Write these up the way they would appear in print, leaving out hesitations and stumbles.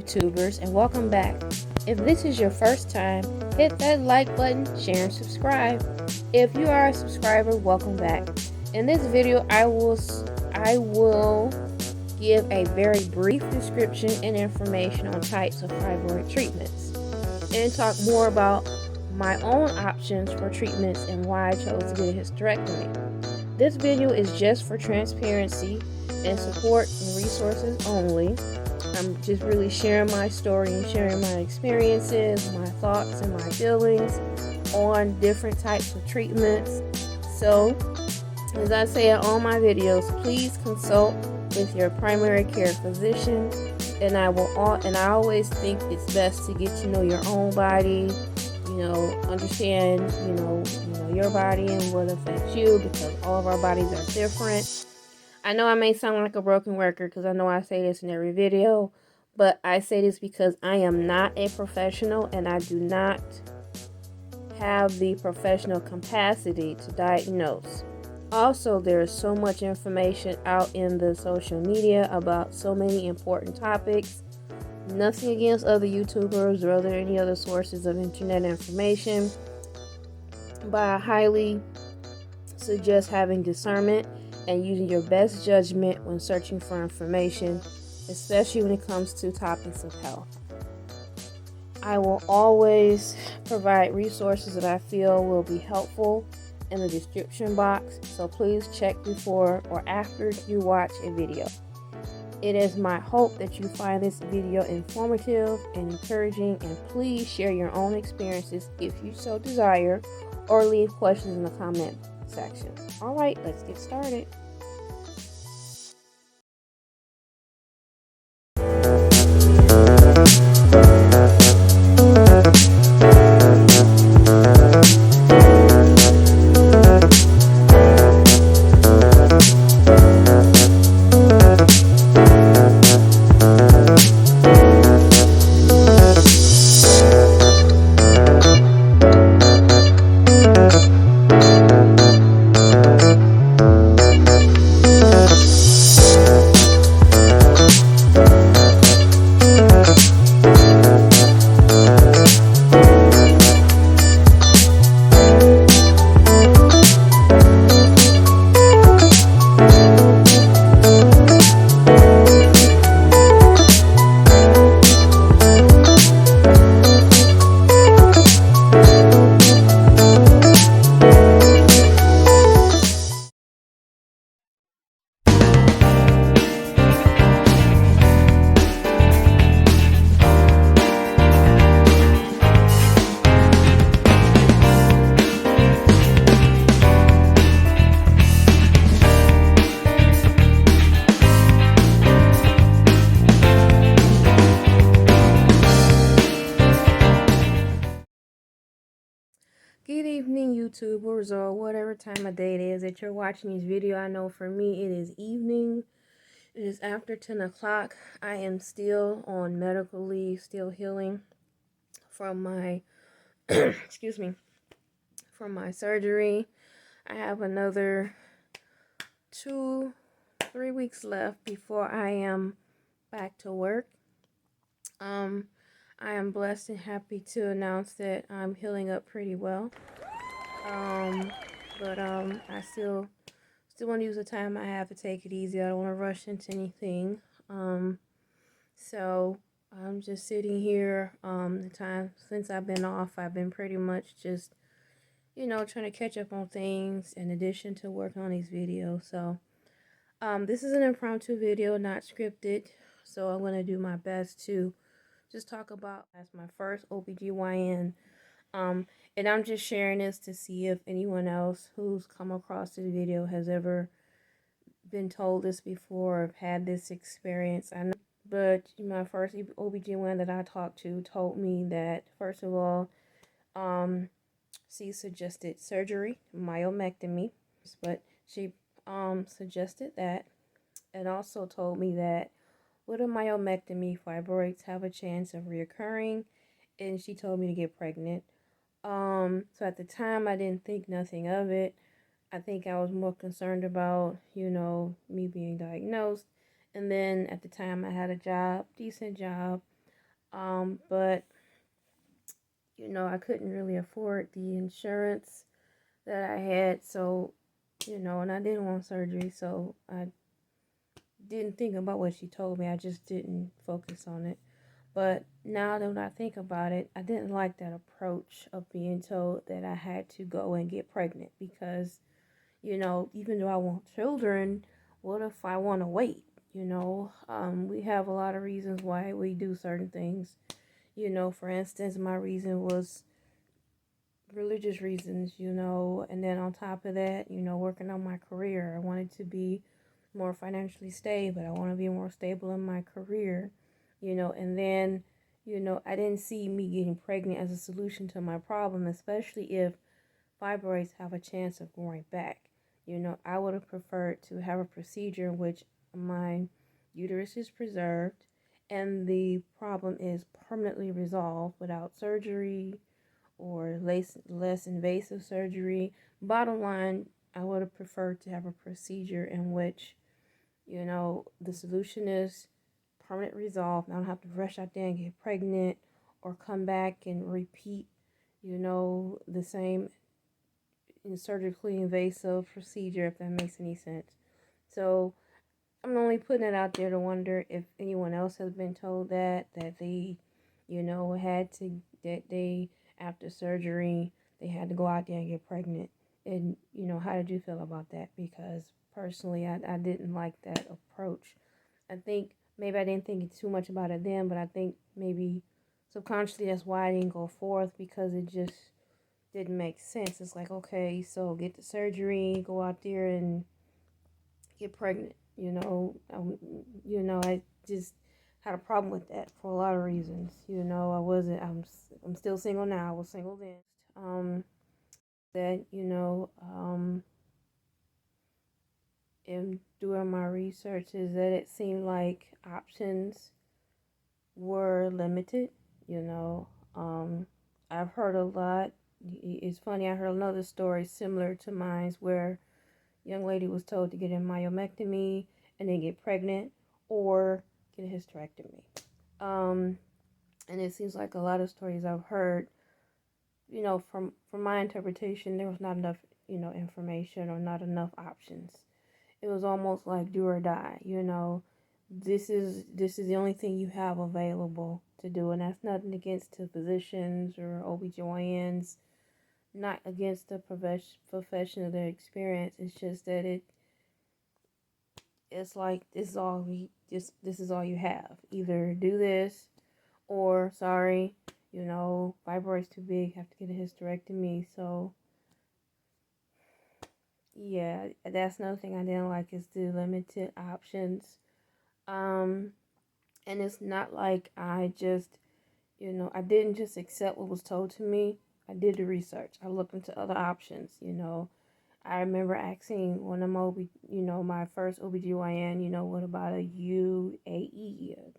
YouTubers, and welcome back. If this is your first time, hit that like button, share, and subscribe. If you are a subscriber, welcome back. In this video, I will give a very brief description and information on types of fibroid treatments, and talk more about my own options for treatments and why I chose to get a hysterectomy. This video is just for transparency and support and resources only. I'm just really sharing my story and sharing my experiences, my thoughts, and my feelings on different types of treatments. So, as I say in all my videos, please consult with your primary care physician. And I always think it's best to get to know your own body, understand, your body and what affects you, because all of our bodies are different. I know I may sound like a broken record because I know I say this in every video, but I say this because I am not a professional and I do not have the professional capacity to diagnose. Also, there is so much information out in the social media about so many important topics. Nothing against other YouTubers or any other sources of internet information, but I highly suggest having discernment and using your best judgment when searching for information, especially when it comes to topics of health. I will always provide resources that I feel will be helpful in the description box, so please check before or after you watch a video. It is my hope that you find this video informative and encouraging, and please share your own experiences if you so desire, or leave questions in the comment section. Alright, let's get started. Good evening, YouTubers, or whatever time of day it is that you're watching this video. I know for me it is evening. It is after 10 o'clock. I am still on medical leave, still healing from my excuse me, from my surgery. I have another 2-3 weeks left before I am back to work. I am blessed and happy to announce that I'm healing up pretty well. But I still want to use the time I have to take it easy. I don't want to rush into anything. So I'm just sitting here. The time since I've been off, I've been pretty much just, trying to catch up on things in addition to working on these videos. So this is an impromptu video, not scripted. So I'm going to do my best to just talk about as my first OBGYN. And I'm just sharing this to see if anyone else who's come across this video has ever been told this before or had this experience. I know, but my first OBGYN that I talked to told me that, first of all, she suggested surgery, myomectomy, but she suggested that, and also told me that with a myomectomy, fibroids have a chance of reoccurring, and she told me to get pregnant. So at the time, I didn't think nothing of it. I think I was more concerned about, me being diagnosed. And then at the time, I had a job, decent job. But I couldn't really afford the insurance that I had, so and I didn't want surgery, so I didn't think about what she told me. I just didn't focus on it. But now that I think about it, I didn't like that approach of being told that I had to go and get pregnant because, even though I want children, what if I want to wait? We have a lot of reasons why we do certain things. For instance, my reason was religious reasons, and then on top of that, working on my career. I wanted to be more financially stable. I want to be more stable in my career, and then, I didn't see me getting pregnant as a solution to my problem, especially if fibroids have a chance of growing back. I would have preferred to have a procedure in which my uterus is preserved and the problem is permanently resolved without surgery or less invasive surgery. Bottom line, I would have preferred to have a procedure in which, the solution is permanent resolve. I don't have to rush out there and get pregnant or come back and repeat, the same surgically invasive procedure, if that makes any sense. So I'm only putting it out there to wonder if anyone else has been told that they, had to that they after surgery they had to go out there and get pregnant. And how did you feel about that? Because personally, I didn't like that approach. I think maybe I didn't think too much about it then, but I think maybe subconsciously that's why I didn't go forth, because it just didn't make sense. It's like, okay, so get the surgery, go out there and get pregnant. I just had a problem with that for a lot of reasons. I wasn't. I'm still single now. I was single then. Um, that in doing my research is that it seemed like options were limited. You know, um, I've heard a lot. It's funny. I heard another story similar to mine's where young lady was told to get a myomectomy and then get pregnant or get a hysterectomy. Um, and it seems like a lot of stories I've heard, from my interpretation, there was not enough, information or not enough options. It was almost like do or die. This is the only thing you have available to do, and that's nothing against the physicians or OBGYNs, not against the profession of their experience. It's just that it's like this is all you have. Either do this or sorry, fibroid's too big, have to get a hysterectomy. So yeah, that's another thing I didn't like is the limited options. Um and it's not like I just, I didn't just accept what was told to me. I did the research. I looked into other options. I remember asking one of my my first OBGYN, what about a UAE?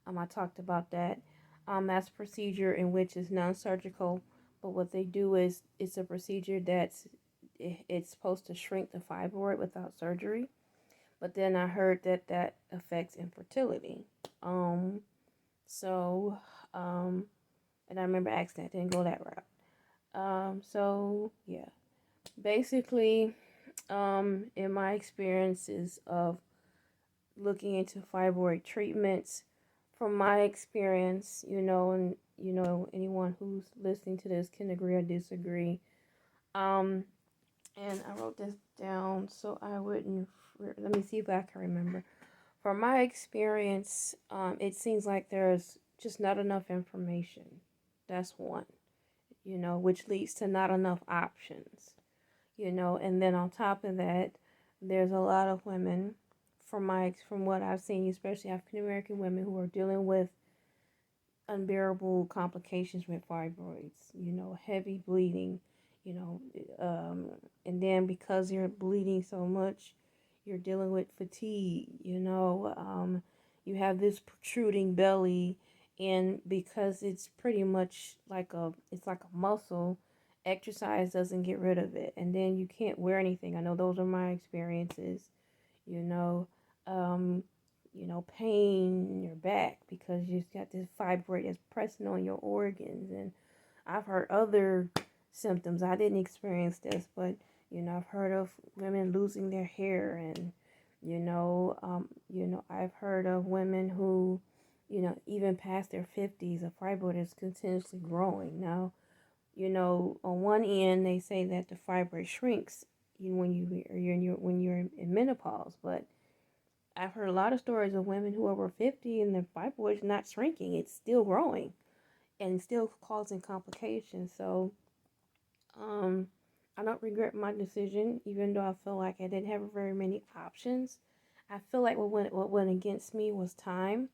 I talked about that. That's a procedure in which is non-surgical, but what they do is it's a procedure it's supposed to shrink the fibroid without surgery. But then I heard that affects infertility. Um, so, and I remember asking that, didn't go that route. So yeah, basically, in my experiences of looking into fibroid treatments, from my experience, and anyone who's listening to this can agree or disagree. Um, and I wrote this down so I wouldn't. Let me see if I can remember. From my experience, it seems like there's just not enough information. That's one, which leads to not enough options, and then on top of that, there's a lot of women, from what I've seen, especially African American women, who are dealing with unbearable complications with fibroids, heavy bleeding, you know, um, and then because you're bleeding so much, you're dealing with fatigue, you have this protruding belly, and because it's pretty much it's like a muscle, exercise doesn't get rid of it, and then you can't wear anything. I know those are my experiences, you know, um, pain in your back because you just got this fibroid that's pressing on your organs. And I've heard other symptoms. I didn't experience this, but I've heard of women losing their hair, and I've heard of women who, even past their 50s, a fibroid is continuously growing. Now, on one end they say that the fibroid shrinks when you're in menopause, but I've heard a lot of stories of women who are over 50 and their fibroid's not shrinking; it's still growing and still causing complications. So, I don't regret my decision, even though I feel like I didn't have very many options. I feel like what went against me was time,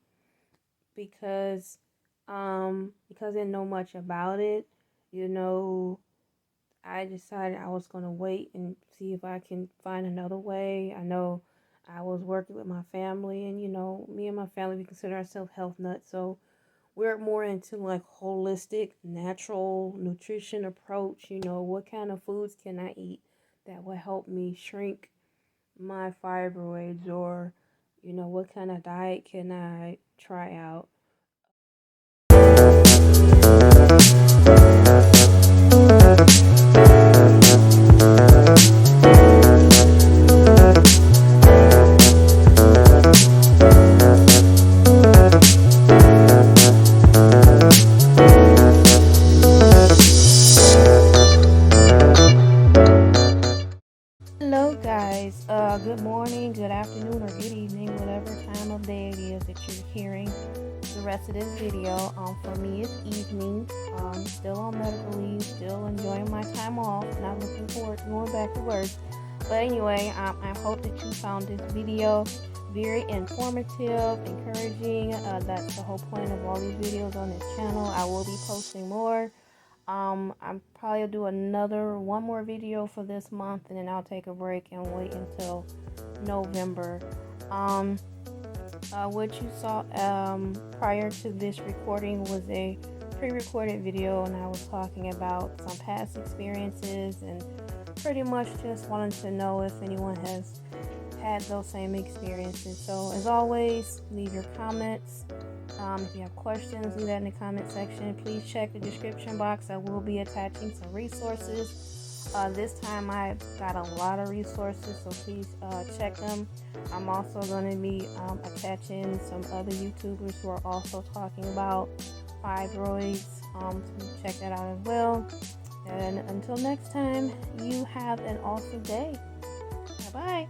because because I didn't know much about it. I decided I was gonna wait and see if I can find another way. I know I was working with my family, and me and my family, we consider ourselves health nuts, so we're more into like holistic, natural nutrition approach. What kind of foods can I eat that will help me shrink my fibroids, or what kind of diet can I try out. Hello guys, good morning, good afternoon, or good evening, whatever time of day it is that you're hearing the rest of this video. For me it's evening, still on medical leave, still enjoying my time off, not looking forward to going back to work. But anyway, I hope that you found this video very informative, encouraging. That's the whole point of all these videos on this channel. I will be posting more. I'm probably do one more video for this month, and then I'll take a break and wait until November. What you saw prior to this recording was a pre-recorded video, and I was talking about some past experiences, and pretty much just wanted to know if anyone has had those same experiences. So as always, leave your comments. If you have questions, leave that in the comment section. Please check the description box. I will be attaching some resources. This time I got a lot of resources, so please check them. I'm also going to be attaching some other YouTubers who are also talking about fibroids. So check that out as well. And until next time, you have an awesome day. Bye-bye.